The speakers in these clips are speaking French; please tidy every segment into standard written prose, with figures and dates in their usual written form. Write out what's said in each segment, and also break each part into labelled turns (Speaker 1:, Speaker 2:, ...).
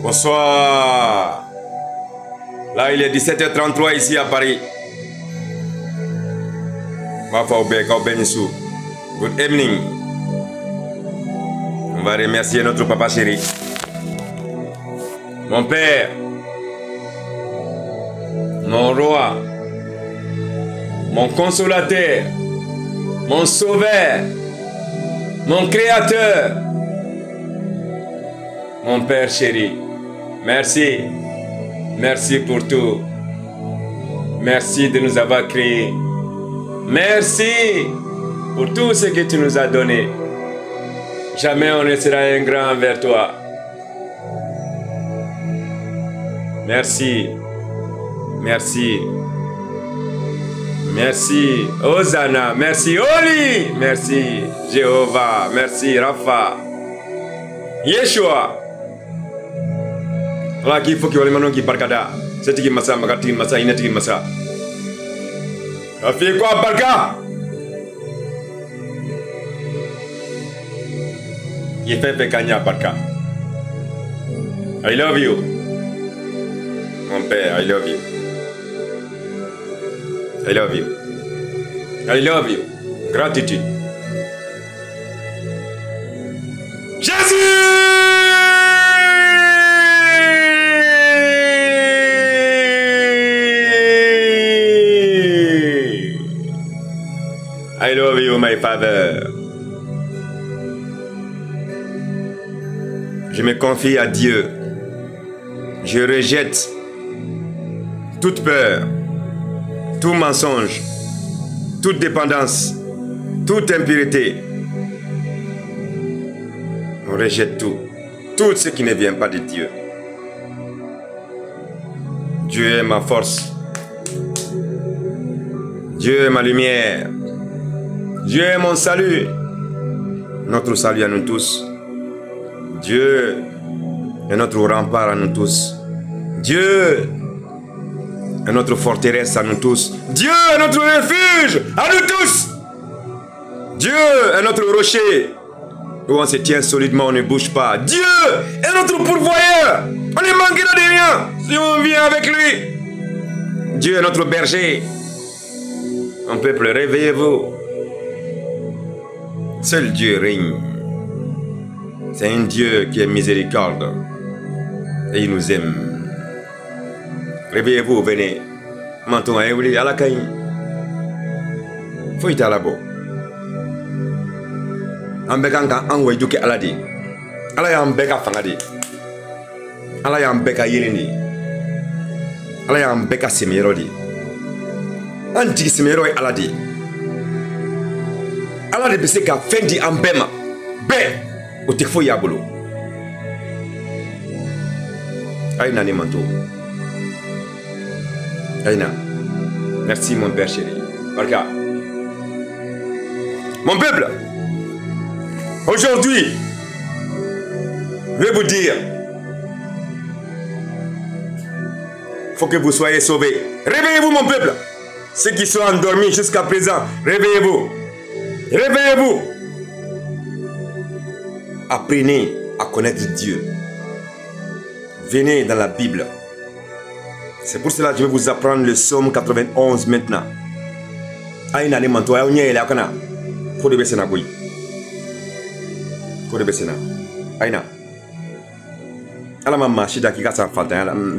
Speaker 1: Bonsoir. Là, il est 17h33 ici à Paris. Good evening. On va remercier notre papa chéri. Mon père. Mon roi. Mon consolateur. Mon sauveur. Mon créateur. Mon père chéri. Merci. Merci pour tout. Merci de nous avoir créés. Merci pour tout ce que tu nous as donné. Jamais on ne sera ingrat envers toi. Merci. Merci. Merci. Hosanna. Merci. Oli. Merci. Jéhovah. Merci. Rapha. Yeshua. Voilà qu'il faut que les gens qui barkada. C'est qui massa, magati massa, inati massa. Ça fait quoi barka? Il fait Pekanya barka. I love you. Mon père, I love you. I love you. I love you. Gratitude. Jésus! I love you, my father. Je me confie à Dieu. Je rejette toute peur, tout mensonge, toute dépendance, toute impureté. On rejette tout. Tout ce qui ne vient pas de Dieu. Dieu est ma force. Dieu est ma lumière. Dieu est mon salut. Notre salut à nous tous. Dieu est notre rempart à nous tous. Dieu est notre forteresse à nous tous. Dieu est notre refuge à nous tous. Dieu est notre rocher où on se tient solidement, on ne bouge pas. Dieu est notre pourvoyeur. On ne manquera de rien si on vient avec lui. Dieu est notre berger. Mon peuple, réveillez-vous. Seul Dieu règne. C'est un Dieu qui est miséricorde. Et il nous aime. Réveillez-vous, venez. Maintenant, à la caille. Faut y aller là-bas. Ambekanga angwe duke aladi. Ala ya ambeka fangadi. Ala ya ambeka yelini. Ala ya ambeka semerodi. Anti semero aladi. Ala de bese ka fendi ambema. Be o te fo yabolo. Aïna ni manto. Aïna. Merci mon père chéri. Barka. Mon peuple. Aujourd'hui, je vais vous dire, il faut que vous soyez sauvés. Réveillez-vous mon peuple. Ceux qui sont endormis jusqu'à présent, réveillez-vous. Réveillez-vous. Apprenez à connaître Dieu. Venez dans la Bible. C'est pour cela que je vais vous apprendre le psaume 91 maintenant. Aïna ne manto aïna ele akana. Faut de besena boy. Faut de besena. Aïna.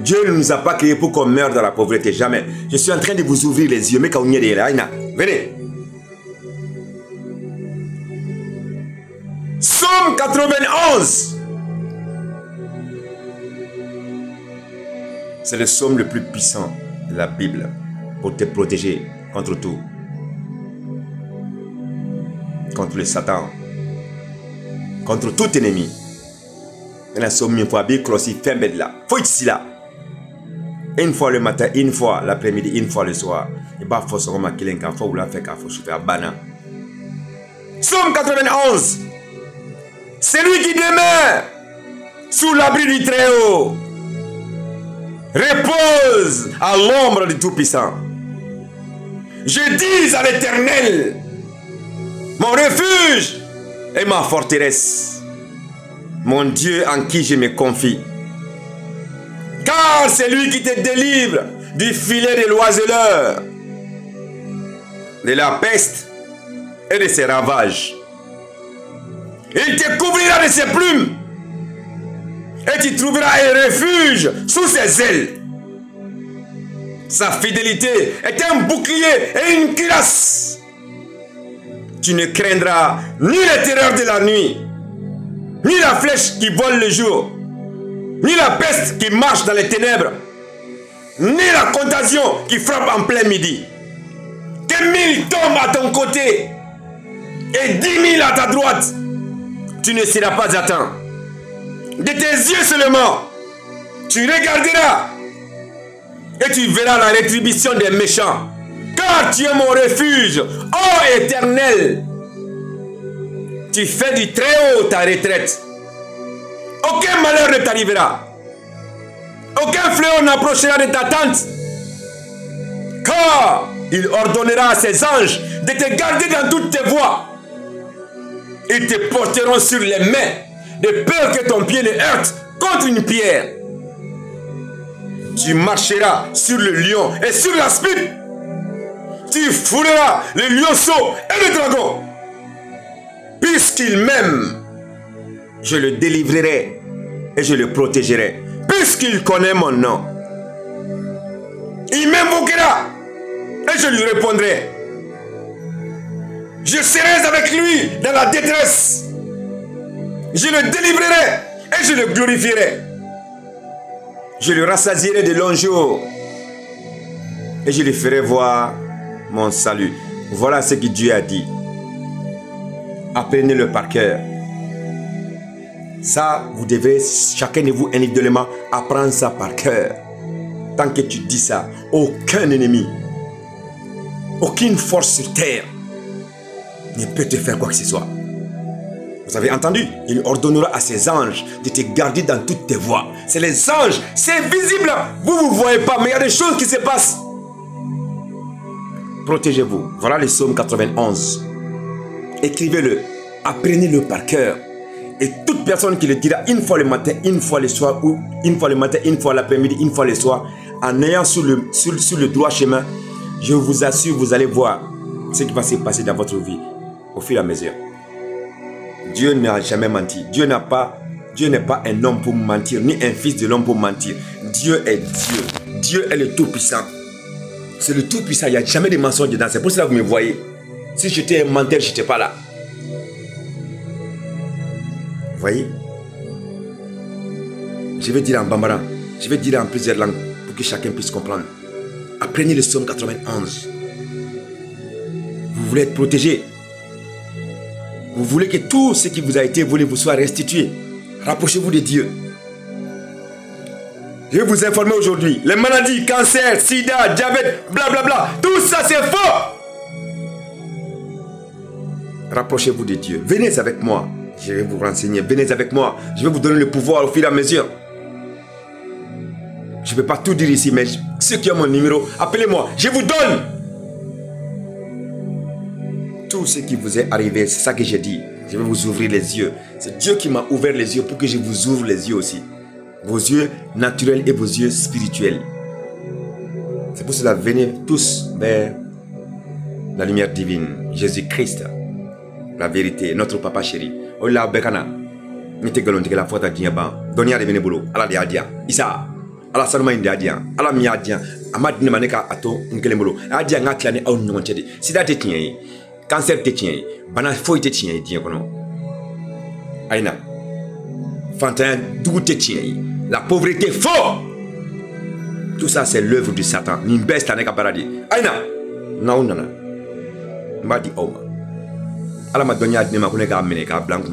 Speaker 1: Dieu ne nous a pas créés pour qu'on meure dans la pauvreté, jamais. Je suis en train de vous ouvrir les yeux. Mais quand on y est là, Aïna, venez. Psaume 91. C'est le psaume le plus puissant de la Bible pour te protéger contre tout. Contre le Satan. Contre tout ennemi. La somme une fois bien crossi fin là. Faut ici là. Une fois le matin, une fois l'après-midi, une fois le soir. Et bah faut se remarquer qu'un faut ou la faire faut se faire bana. Psaume 91. C'est lui qui demeure sous l'abri du Très-Haut. Repose à l'ombre du Tout-Puissant. Je dis à l'Éternel, mon refuge et ma forteresse, mon Dieu en qui je me confie. Car c'est lui qui te délivre du filet de l'oiseleur, de la peste et de ses ravages. Il te couvrira de ses plumes et tu trouveras un refuge sous ses ailes. Sa fidélité est un bouclier et une cuirasse. Tu ne craindras ni les terreurs de la nuit, ni la flèche qui vole le jour, ni la peste qui marche dans les ténèbres, ni la contagion qui frappe en plein midi. Que 1000 tombent à ton côté et 10 000 à ta droite, tu ne seras pas atteint. De tes yeux seulement, tu regarderas et tu verras la rétribution des méchants. Car tu es mon refuge, ô Éternel. Tu fais du très haut ta retraite. Aucun malheur ne t'arrivera. Aucun fléau n'approchera de ta tente. Car il ordonnera à ses anges de te garder dans toutes tes voies. Ils te porteront sur les mains, de peur que ton pied ne heurte contre une pierre. Tu marcheras sur le lion et sur l'aspic. Tu fouleras le lionceau et le dragon. Puisqu'il m'aime, je le délivrerai et je le protégerai. Puisqu'il connaît mon nom, il m'invoquera et je lui répondrai. Je serai avec lui dans la détresse. Je le délivrerai et je le glorifierai. Je le rassasierai de longs jours et je lui ferai voir mon salut. Voilà ce que Dieu a dit. Apprenez-le par cœur. Ça, vous devez, chacun de vous individuellement, apprendre ça par cœur. Tant que tu dis ça, aucun ennemi, aucune force sur terre ne peut te faire quoi que ce soit. Vous avez entendu? Il ordonnera à ses anges de te garder dans toutes tes voies. C'est les anges, c'est visible. Vous ne voyez pas, mais il y a des choses qui se passent. Protégez-vous. Voilà le psaume 91. Écrivez-le, apprenez-le par cœur. Et toute personne qui le dira une fois le matin, une fois le soir, ou une fois le matin, une fois l'après-midi, une fois le soir, en ayant sur le droit chemin, je vous assure, vous allez voir ce qui va se passer dans votre vie au fur et à mesure. Dieu n'a jamais menti. Dieu n'est pas un homme pour mentir, ni un fils de l'homme pour mentir. Dieu est Dieu. Dieu est le Tout-Puissant. C'est le Tout-Puissant. Il n'y a jamais de mensonge dedans. C'est pour cela que vous me voyez. Si j'étais un menteur, je n'étais pas là. Vous voyez? Je vais dire en bambara. Je vais dire en plusieurs langues pour que chacun puisse comprendre. Apprenez le psaume 91. Vous voulez être protégé. Vous voulez que tout ce qui vous a été volé vous soit restitué. Rapprochez-vous de Dieu. Je vais vous informer aujourd'hui. Les maladies, cancer, sida, diabète, blablabla, tout ça c'est faux. Rapprochez-vous de Dieu. Venez avec moi. Je vais vous renseigner. Venez avec moi. Je vais vous donner le pouvoir au fur et à mesure. Je ne peux pas tout dire ici, mais ceux qui ont mon numéro, appelez-moi. Je vous donne. Tout ce qui vous est arrivé, c'est ça que j'ai dit. Je vais vous ouvrir les yeux. C'est Dieu qui m'a ouvert les yeux pour que je vous ouvre les yeux aussi. Vos yeux naturels et vos yeux spirituels. C'est pour cela, venez tous vers la lumière divine. Jésus-Christ, la vérité, notre papa chéri. Ola bekana. Nite galon tigela fota diaba. Donia de benebolo. Ala de adia. Isa. Ala sanuma indi adia. Ala mi adia. Amad ne maneka ato nkelembolo. Adia ngaklane au nyonchedi. Sida te tienyi. Cancer te tient, bana foi te tient, bien kono. Aïna, fantin d'où te tient, la pauvreté fort. Tout ça c'est l'œuvre du Satan. Nimbes ta neka paradis. Aïna, naunana, mbadi oma. Ala ma donya ne ma kuneka amene ka blanc.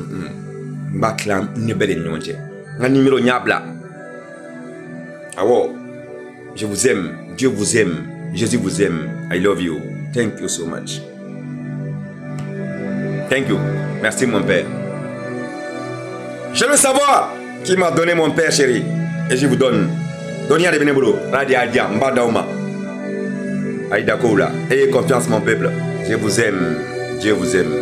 Speaker 1: Mbaklam ne bele nyonje. Nga numéro nyabla. Awo, je vous aime, Dieu vous aime, Jésus vous aime. I love you. Thank you so much. Thank you. Merci mon père. Je veux savoir qui m'a donné mon père chéri. Et je vous donne. Donia de Benebolo. Radia Adia. Mbadauma. Aïda Koula. Ayez confiance mon peuple. Je vous aime. Dieu vous aime.